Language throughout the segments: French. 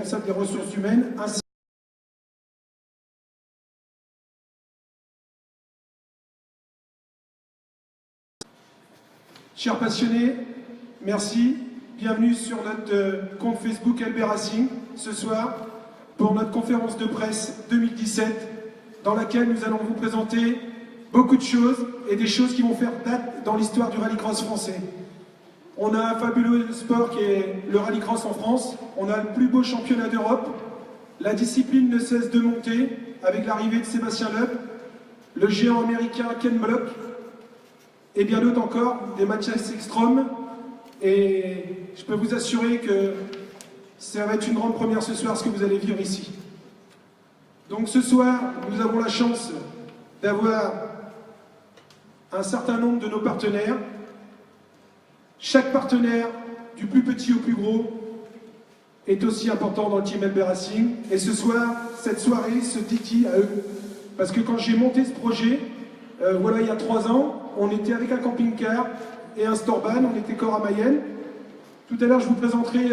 responsable des ressources humaines, ainsi chers passionnés, merci. Bienvenue sur notre compte Facebook LB Racing ce soir pour notre conférence de presse 2017 dans laquelle nous allons vous présenter beaucoup de choses et des choses qui vont faire date dans l'histoire du rallycross français. On a un fabuleux sport qui est le rallycross en France, on a le plus beau championnat d'Europe, la discipline ne cesse de monter avec l'arrivée de Sébastien Loeb, le géant américain Ken Block et bien d'autres encore, des Mathias Ekstrom, et je peux vous assurer que ça va être une grande première ce soir, ce que vous allez vivre ici. Donc ce soir, nous avons la chance d'avoir un certain nombre de nos partenaires. Chaque partenaire, du plus petit au plus gros, est aussi important dans le team LB Racing. Et ce soir, cette soirée se dédie à eux. Parce que quand j'ai monté ce projet, voilà, il y a 3 ans, on était avec un camping-car et un Storban, on était corps à Mayenne. Tout à l'heure, je vous présenterai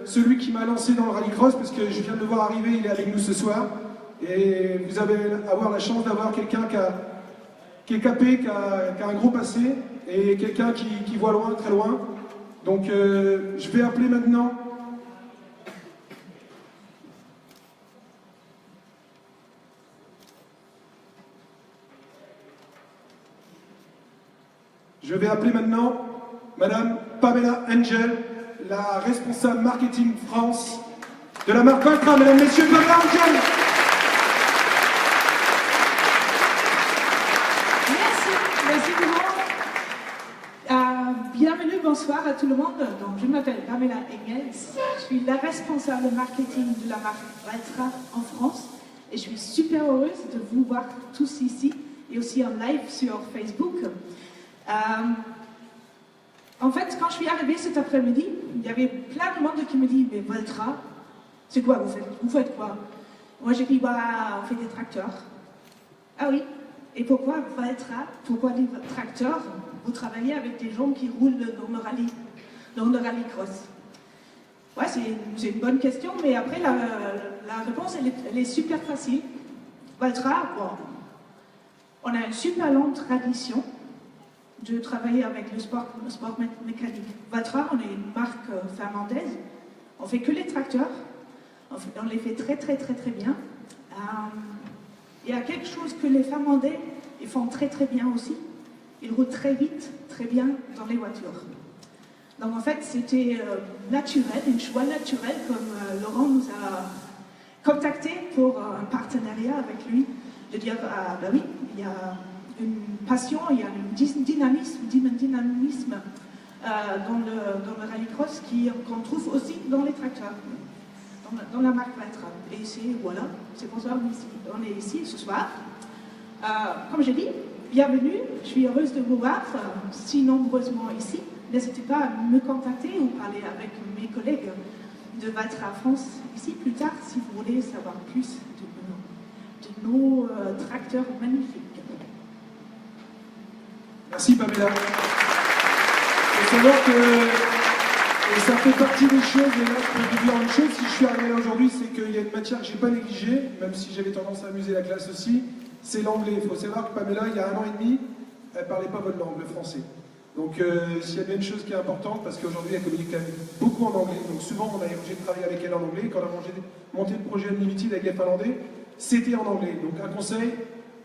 celui qui m'a lancé dans le rallycross, parce que je viens de le voir arriver, il est avec nous ce soir. Et vous allez avoir la chance d'avoir quelqu'un qui est capé, qui a un gros passé, et quelqu'un qui voit loin, très loin. Donc je vais appeler maintenant Madame Pamela Angel, la responsable marketing France de la marque Valtra. Mesdames, Messieurs, Pamela Angel. Merci tout le monde. Bienvenue, bonsoir à tout le monde. Donc, je m'appelle Pamela Engels. Je suis la responsable marketing de la marque Valtra en France. Et je suis super heureuse de vous voir tous ici et aussi en live sur Facebook. En fait, quand je suis arrivée cet après-midi, il y avait plein de monde qui me dit « Mais Valtra, c'est quoi vous faites quoi ?» Moi j'ai dit bah, « On fait des tracteurs. » Ah oui, et pourquoi Valtra? Pourquoi des tracteurs? Vous travaillez avec des gens qui roulent dans le rallycross. Ouais, c'est une bonne question, mais après la réponse elle est super facile. Valtra, bon, on a une super longue tradition de travailler avec le sport mécanique. Valtra, on est une marque finlandaise. On fait que les tracteurs. On les fait très bien. Il y a quelque chose que les Finlandais ils font très bien aussi. Ils roulent très vite, très bien dans les voitures. Donc en fait, c'était naturel, un choix naturel, comme Laurent nous a contacté pour un partenariat avec lui, de dire, ben oui, il y a une passion, il y a un dynamisme dans le rallycross qu'on trouve aussi dans les tracteurs, dans la marque Valtra. Et voilà, c'est pour ça qu'on est ici ce soir. Comme j'ai dit, bienvenue, je suis heureuse de vous voir si nombreusement ici. N'hésitez pas à me contacter ou parler avec mes collègues de Valtra France ici plus tard si vous voulez savoir plus de nos tracteurs magnifiques. Merci Pamela. Il faut savoir que ça fait partie des choses, et là je peux vous dire une chose, si je suis arrivé là aujourd'hui, c'est qu'il y a une matière que je n'ai pas négligée, même si j'avais tendance à amuser la classe aussi, c'est l'anglais. Il faut savoir que Pamela, il y a 1 an et demi, elle ne parlait pas votre langue, le français. Donc s'il y a bien une chose qui est importante, parce qu'aujourd'hui elle communique quand même beaucoup en anglais, donc souvent on a été obligé de travailler avec elle en anglais, quand on a monté le projet Unlimited avec les Finlandais, c'était en anglais. Donc un conseil,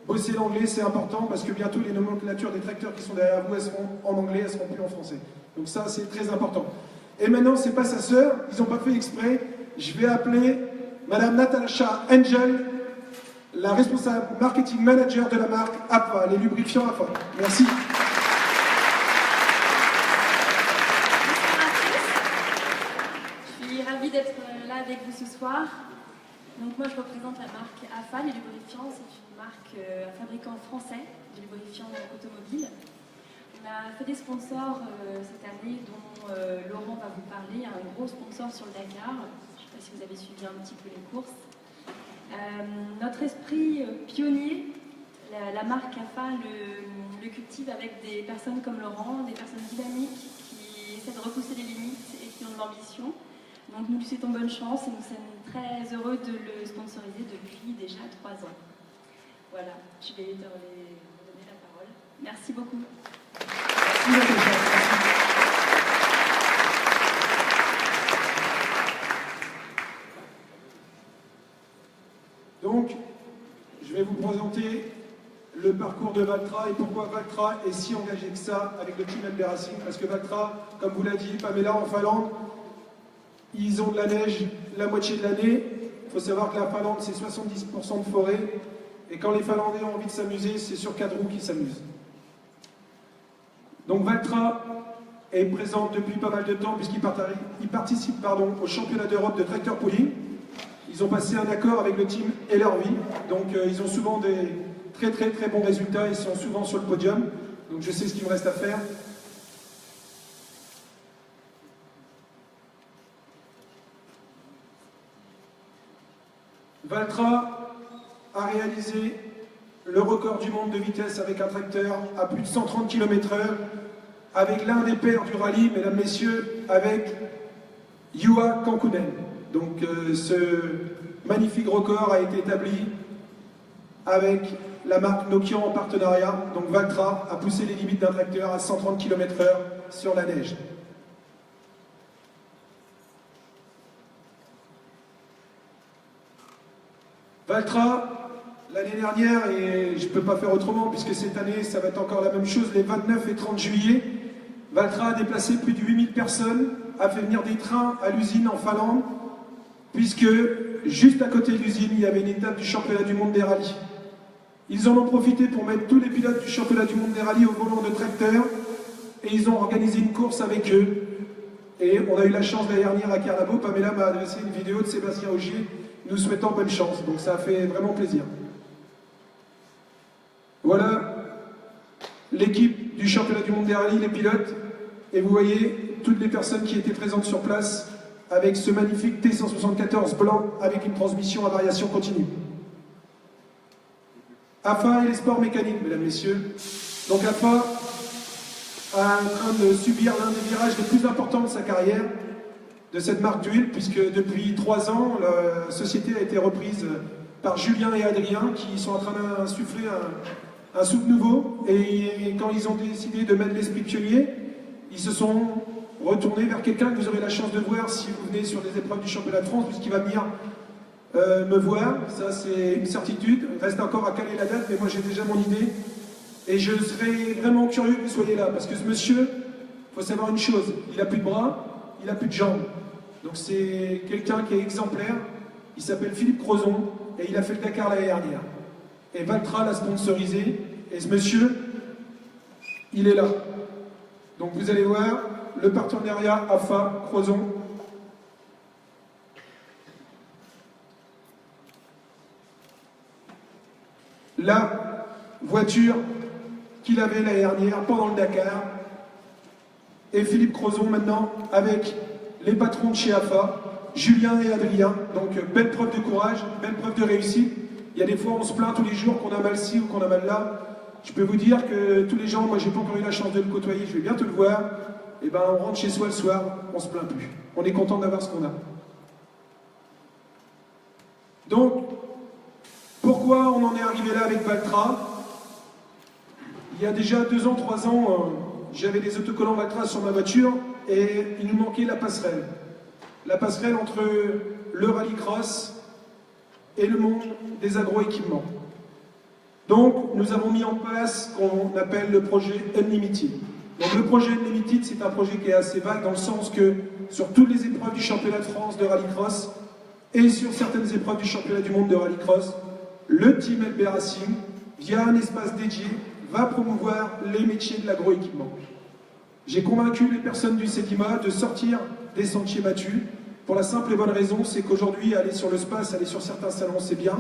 bosser l'anglais c'est important, parce que bientôt les nomenclatures des tracteurs qui sont derrière vous, elles seront en anglais, elles seront plus en français. Donc ça c'est très important. Et maintenant c'est pas sa sœur, ils n'ont pas fait exprès, je vais appeler Madame Natasha Angel, la responsable marketing manager de la marque APA, les lubrifiants APA. Merci. D'être là avec vous ce soir. Donc moi je représente la marque AFA, les lubrifiants. C'est une marque fabricant français de lubrifiants automobiles. On a fait des sponsors cette année dont Laurent va vous parler, un gros sponsor sur le Dakar. Je ne sais pas si vous avez suivi un petit peu les courses. Notre esprit pionnier, la marque AFA le cultive avec des personnes comme Laurent, des personnes dynamiques qui essaient de repousser les limites et qui ont de l'ambition. Donc nous lui souhaitons bonne chance et nous sommes très heureux de le sponsoriser depuis déjà 3 ans. Voilà, je vais leur donner la parole. Merci beaucoup. Merci, Natacha. Donc, je vais vous présenter le parcours de Valtra et pourquoi Valtra est si engagé que ça avec le team LB Racing. Parce que Valtra, comme vous l'a dit Pamela, en Finlande, ils ont de la neige la moitié de l'année. Il faut savoir que la Finlande, c'est 70% de forêt. Et quand les Finlandais ont envie de s'amuser, c'est sur 4 roues qu'ils s'amusent. Donc Valtra est présente depuis pas mal de temps puisqu'ils participent au championnat d'Europe de tracteur pulling. Ils ont passé un accord avec le team Ellervi. Donc ils ont souvent des très bons résultats. Ils sont souvent sur le podium. Donc je sais ce qu'il me reste à faire. Valtra a réalisé le record du monde de vitesse avec un tracteur à plus de 130 km/h, avec l'un des pères du rallye, mesdames, messieurs, avec Juha Kankkunen. Donc ce magnifique record a été établi avec la marque Nokian en partenariat. Donc Valtra a poussé les limites d'un tracteur à 130 km/h sur la neige. Valtra, l'année dernière, et je ne peux pas faire autrement puisque cette année ça va être encore la même chose, les 29 et 30 juillet, Valtra a déplacé plus de 8000 personnes, a fait venir des trains à l'usine en Finlande, puisque juste à côté de l'usine, il y avait une étape du championnat du monde des rallyes. Ils en ont profité pour mettre tous les pilotes du championnat du monde des rallyes au volant de tracteur, et ils ont organisé une course avec eux. Et on a eu la chance l'année dernière à Carnabo, Pamela m'a adressé une vidéo de Sébastien Augier, nous souhaitant bonne chance, donc ça a fait vraiment plaisir. Voilà l'équipe du championnat du monde des rallyes, les pilotes, et vous voyez toutes les personnes qui étaient présentes sur place avec ce magnifique T174 blanc avec une transmission à variation continue. AFA et les sports mécaniques, mesdames, messieurs. Donc AFA est en train de subir l'un des virages les plus importants de sa carrière, de cette marque d'huile, puisque depuis 3 ans, la société a été reprise par Julien et Adrien, qui sont en train d'insuffler un souffle nouveau. Et quand ils ont décidé de mettre l'esprit pionnier, ils se sont retournés vers quelqu'un que vous aurez la chance de voir si vous venez sur les épreuves du championnat de France, puisqu'il va venir me voir. Ça, c'est une certitude. Il reste encore à caler la date, mais moi j'ai déjà mon idée. Et je serais vraiment curieux que vous soyez là, parce que ce monsieur, il faut savoir une chose, il n'a plus de bras, il n'a plus de jambes. Donc c'est quelqu'un qui est exemplaire, il s'appelle Philippe Crozon, et il a fait le Dakar l'année dernière. Et Valtra l'a sponsorisé, et ce monsieur, il est là. Donc vous allez voir, le partenariat AFA Crozon. La voiture qu'il avait l'année dernière pendant le Dakar, et Philippe Crozon maintenant avec les patrons de chez AFA, Julien et Adrien. Donc belle preuve de courage, belle preuve de réussite. Il y a des fois on se plaint tous les jours qu'on a mal ci ou qu'on a mal là. Je peux vous dire que tous les gens, moi j'ai pas encore eu la chance de le côtoyer, je vais bientôt le voir, et ben on rentre chez soi le soir, on se plaint plus. On est content d'avoir ce qu'on a. Donc, pourquoi on en est arrivé là avec Valtra? Il y a déjà 2 ans, 3 ans, j'avais des autocollants Valtra sur ma voiture et il nous manquait la passerelle. La passerelle entre le rallycross et le monde des agroéquipements. Donc, nous avons mis en place ce qu'on appelle le projet Unlimited. Donc, le projet Unlimited, c'est un projet qui est assez vague dans le sens que sur toutes les épreuves du championnat de France de rallycross et sur certaines épreuves du championnat du monde de rallycross, le team LB Racing, via un espace dédié, va promouvoir les métiers de l'agroéquipement. J'ai convaincu les personnes du CEDIMA de sortir des sentiers battus pour la simple et bonne raison, c'est qu'aujourd'hui, aller sur le space, aller sur certains salons, c'est bien.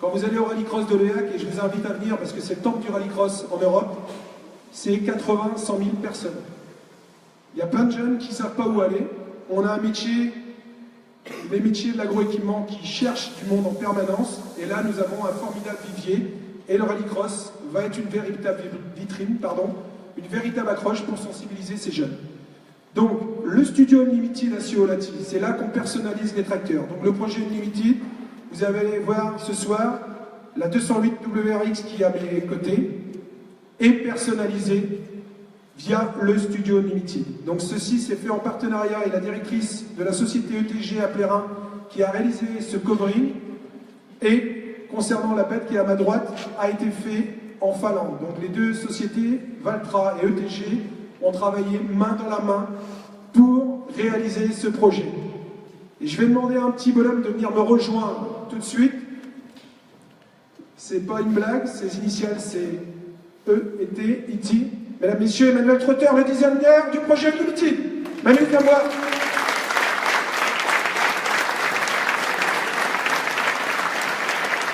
Quand vous allez au rallycross de l'EAC, et je vous invite à venir parce que c'est le temple du rallycross en Europe, c'est 80-100 000 personnes. Il y a plein de jeunes qui ne savent pas où aller. On a un métier, les métiers de l'agroéquipement qui cherchent du monde en permanence. Et là, nous avons un formidable vivier. Et le rallycross va être une véritable vitrine, une véritable accroche pour sensibiliser ces jeunes. Donc, le studio Unlimited à Suolati. C'est là qu'on personnalise les tracteurs. Donc le projet Unlimited, vous allez voir ce soir la 208 WRX qui est à mes côtés est personnalisée via le studio Unlimited. Donc ceci s'est fait en partenariat avec la directrice de la société ETG à Plérin qui a réalisé ce covering, et concernant la bête qui est à ma droite a été fait en Finlande. Donc les deux sociétés, Valtra et ETG, ont travaillé main dans la main pour réaliser ce projet. Et je vais demander à un petit bonhomme de venir me rejoindre tout de suite. C'est pas une blague, ses initiales c'est E et T, E.T. Mesdames, Messieurs, Emmanuel Trotter, le designer du projet Unlimited. Manu, viens moi.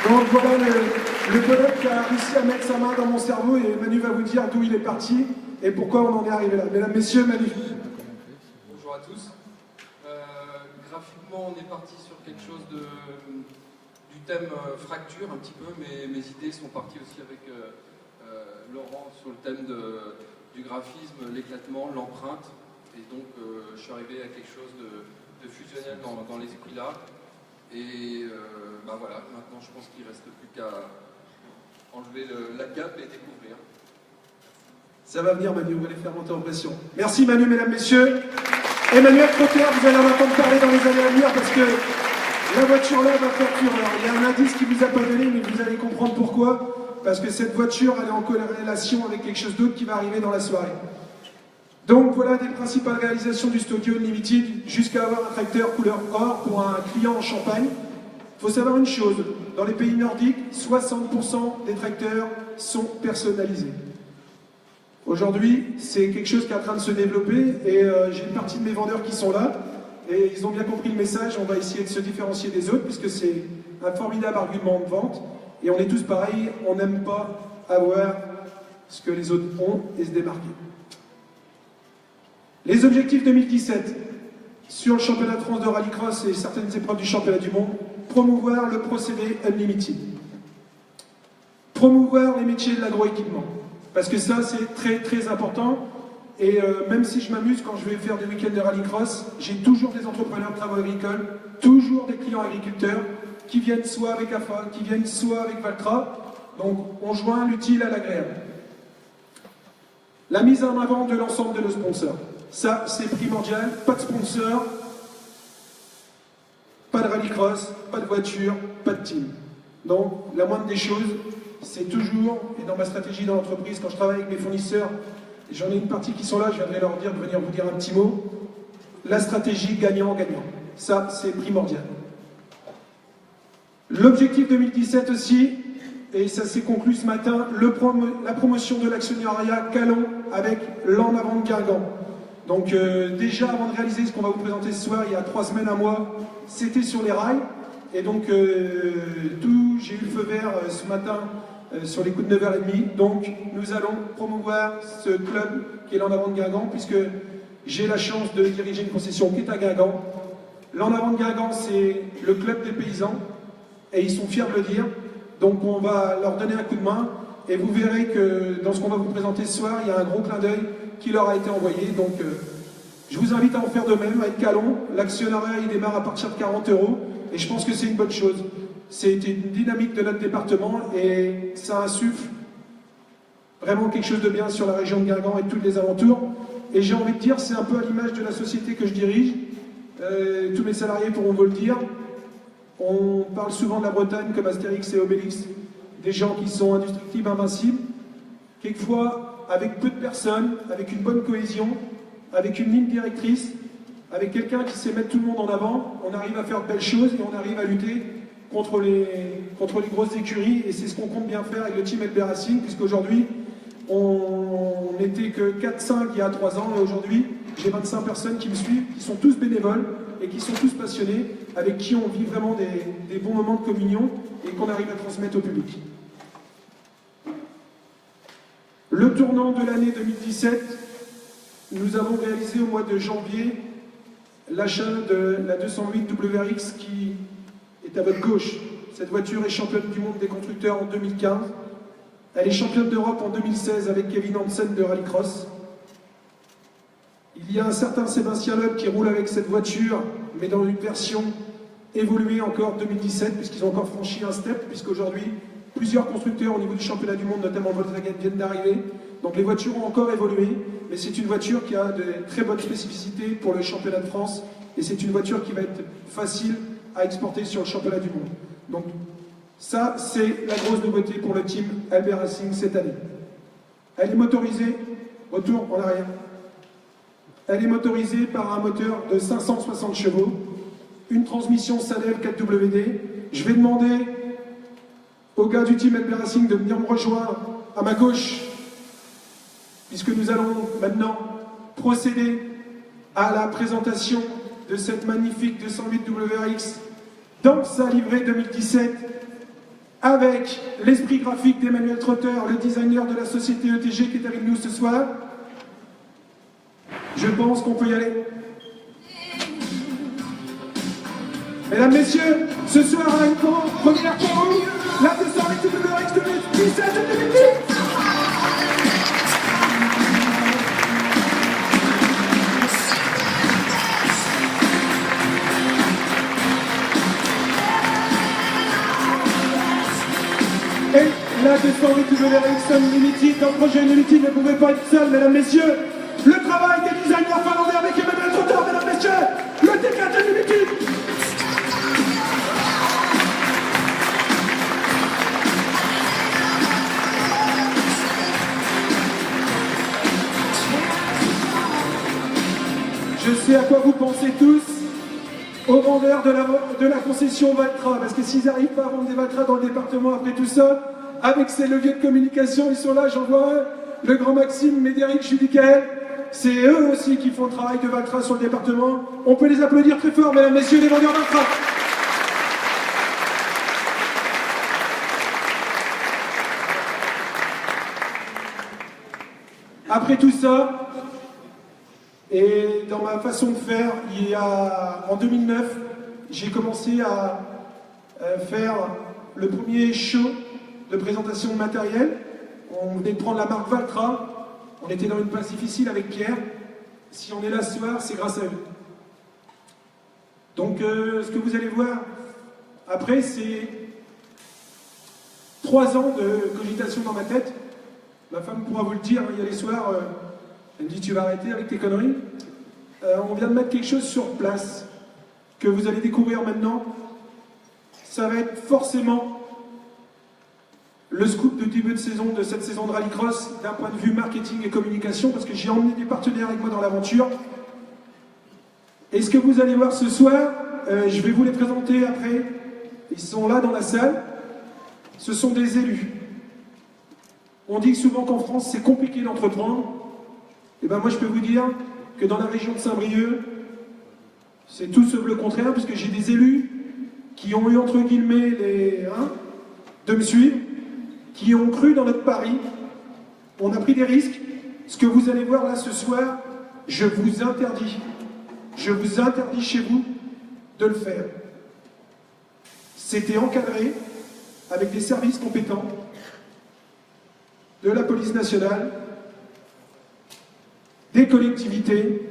Donc voilà le bonhomme qui a réussi à mettre sa main dans mon cerveau, et Manu va vous dire d'où il est parti et pourquoi on en est arrivé là. Mesdames, Messieurs, Manu. Bonjour à tous. Graphiquement, on est parti sur quelque chose du thème fracture un petit peu, mais mes idées sont parties aussi avec Laurent sur le thème du graphisme, l'éclatement, l'empreinte. Et donc, je suis arrivé à quelque chose de fusionnel dans l'esprit là. Et bah voilà, maintenant je pense qu'il ne reste plus qu'à enlever la cape et découvrir. Ça va venir, Manu, on va les faire monter en pression. Merci Manu, mesdames, messieurs. Emmanuel Trotter, vous allez en entendre parler dans les années à venir parce que la voiture là va faire fureur. Il y a un indice qui vous a pas donné, mais vous allez comprendre pourquoi. Parce que cette voiture, elle est en corrélation avec quelque chose d'autre qui va arriver dans la soirée. Donc voilà des principales réalisations du studio Unlimited, jusqu'à avoir un tracteur couleur or pour un client en Champagne. Il faut savoir une chose, dans les pays nordiques, 60% des tracteurs sont personnalisés. Aujourd'hui, c'est quelque chose qui est en train de se développer, et j'ai une partie de mes vendeurs qui sont là, et ils ont bien compris le message. On va essayer de se différencier des autres, puisque c'est un formidable argument de vente, et on est tous pareils, on n'aime pas avoir ce que les autres ont et se démarquer. Les objectifs 2017 sur le championnat de France de rallycross et certaines épreuves du championnat du monde: promouvoir le procédé Unlimited, promouvoir les métiers de l'agroéquipement, parce que ça c'est très très important. Et même si je m'amuse quand je vais faire des week-ends de rallycross, j'ai toujours des entrepreneurs de travaux agricoles, toujours des clients agriculteurs qui viennent soit avec AFA, qui viennent soit avec Valtra. Donc on joint l'utile à l'agréable. La mise en avant de l'ensemble de nos sponsors. Ça, c'est primordial. Pas de sponsor, pas de rallycross, pas de voiture, pas de team. Donc, la moindre des choses, c'est toujours, et dans ma stratégie dans l'entreprise, quand je travaille avec mes fournisseurs, j'en ai une partie qui sont là, je viendrai leur dire de venir vous dire un petit mot, la stratégie gagnant-gagnant. Ça, c'est primordial. L'objectif 2017 aussi, et ça s'est conclu ce matin, la promotion de l'actionnariat Calon avec l'en avant de Guingamp. Donc déjà, avant de réaliser ce qu'on va vous présenter ce soir, il y a 3 semaines, un mois, c'était sur les rails. Et donc, j'ai eu le feu vert ce matin sur les coups de 9h30. Donc, nous allons promouvoir ce club qui est l'en avant de Guingamp, puisque j'ai la chance de diriger une concession qui est à Guingamp. L'en avant de Guingamp, c'est le club des paysans, et ils sont fiers de le dire. Donc, on va leur donner un coup de main, et vous verrez que dans ce qu'on va vous présenter ce soir, il y a un gros clin d'œil qui leur a été envoyé. Donc je vous invite à en faire de même avec Calon. L'actionnariat il démarre à partir de 40 € et je pense que c'est une bonne chose. C'est une dynamique de notre département et ça insuffle vraiment quelque chose de bien sur la région de Guingamp et de tous les alentours. Et j'ai envie de dire, c'est un peu à l'image de la société que je dirige. Tous mes salariés pourront vous le dire. On parle souvent de la Bretagne comme Astérix et Obélix, des gens qui sont indestructibles, invincibles. Quelquefois, avec peu de personnes, avec une bonne cohésion, avec une ligne directrice, avec quelqu'un qui sait mettre tout le monde en avant, on arrive à faire de belles choses et on arrive à lutter contre les grosses écuries. Et c'est ce qu'on compte bien faire avec le team LB Racing, puisqu'aujourd'hui, on n'était que 4-5 il y a 3 ans, et aujourd'hui, j'ai 25 personnes qui me suivent, qui sont tous bénévoles et qui sont tous passionnés, avec qui on vit vraiment des bons moments de communion et qu'on arrive à transmettre au public. Le tournant de l'année 2017, nous avons réalisé au mois de janvier l'achat de la 208 WRX qui est à votre gauche. Cette voiture est championne du monde des constructeurs en 2015. Elle est championne d'Europe en 2016 avec Kevin Hansen de Rallycross. Il y a un certain Sébastien Loeb qui roule avec cette voiture, mais dans une version évoluée encore 2017, puisqu'ils ont encore franchi un step, puisqu'aujourd'hui, plusieurs constructeurs au niveau du championnat du monde, notamment Volkswagen, viennent d'arriver. Donc les voitures ont encore évolué, mais c'est une voiture qui a de très bonnes spécificités pour le championnat de France, et c'est une voiture qui va être facile à exporter sur le championnat du monde. Donc ça, c'est la grosse nouveauté pour le team LB Racing cette année. Elle est motorisée, retour en arrière. Elle est motorisée par un moteur de 560 chevaux, une transmission Sadel 4WD. Je vais demander aux gars du team LB Racing de venir me rejoindre à ma gauche, puisque nous allons maintenant procéder à la présentation de cette magnifique 208 WRX dans sa livrée 2017, avec l'esprit graphique d'Emmanuel Trotter, le designer de la société ETG qui est avec nous ce soir. Je pense qu'on peut y aller. Mesdames, Messieurs, ce soir, à une première pour vous, la 208 WRX 2017 et 2018. Et la 208 WRX Unlimited, dans le projet Unlimited, ne pouvait pas être seul, mesdames, messieurs. Le travail des designers finlandais avec Emmanuel Trotter, mesdames, messieurs. Le T4 Unlimited. Je sais à quoi vous pensez tous. Aux vendeurs de la concession Valtra, parce que s'ils n'arrivent pas à vendre des Valtra dans le département après tout ça, avec ces leviers de communication, ils sont là, j'en vois un, le grand Maxime, Médéric, Judicaël, c'est eux aussi qui font le travail de Valtra sur le département. On peut les applaudir très fort, mesdames, messieurs, les vendeurs Valtra. Après tout ça, et dans ma façon de faire, en 2009, j'ai commencé à faire le premier show de présentation de matériel. On venait de prendre la marque Valtra. On était dans une passe difficile avec Pierre. Si on est là ce soir, c'est grâce à eux. Donc, ce que vous allez voir après, c'est 3 ans de cogitation dans ma tête. Ma femme pourra vous le dire, il y a les soirs... Elle me dit, tu vas arrêter avec tes conneries. On vient de mettre quelque chose sur place que vous allez découvrir maintenant. Ça va être forcément le scoop de début de saison de cette saison de rallycross d'un point de vue marketing et communication, parce que j'ai emmené des partenaires avec moi dans l'aventure. Et ce que vous allez voir ce soir, je vais vous les présenter après. Ils sont là dans la salle. Ce sont des élus. On dit souvent qu'en France, c'est compliqué d'entreprendre. Et bien moi je peux vous dire que dans la région de Saint-Brieuc, c'est tout sauf le contraire, puisque j'ai des élus qui ont eu entre guillemets de me suivre, qui ont cru dans notre pari. On a pris des risques. Ce que vous allez voir là ce soir, je vous interdis chez vous de le faire. C'était encadré avec des services compétents de la police nationale, des collectivités,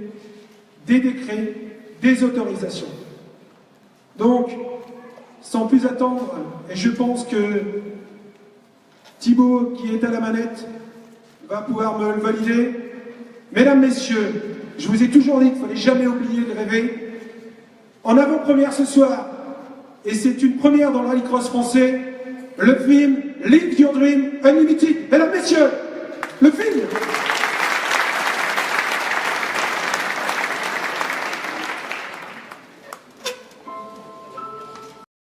des décrets, des autorisations. Donc, sans plus attendre, et je pense que Thibaut, qui est à la manette, va pouvoir me le valider. Mesdames, Messieurs, je vous ai toujours dit qu'il ne fallait jamais oublier de rêver. En avant-première ce soir, et c'est une première dans le rallycross français, le film Live Your Dream Unlimited. Mesdames, Messieurs, le film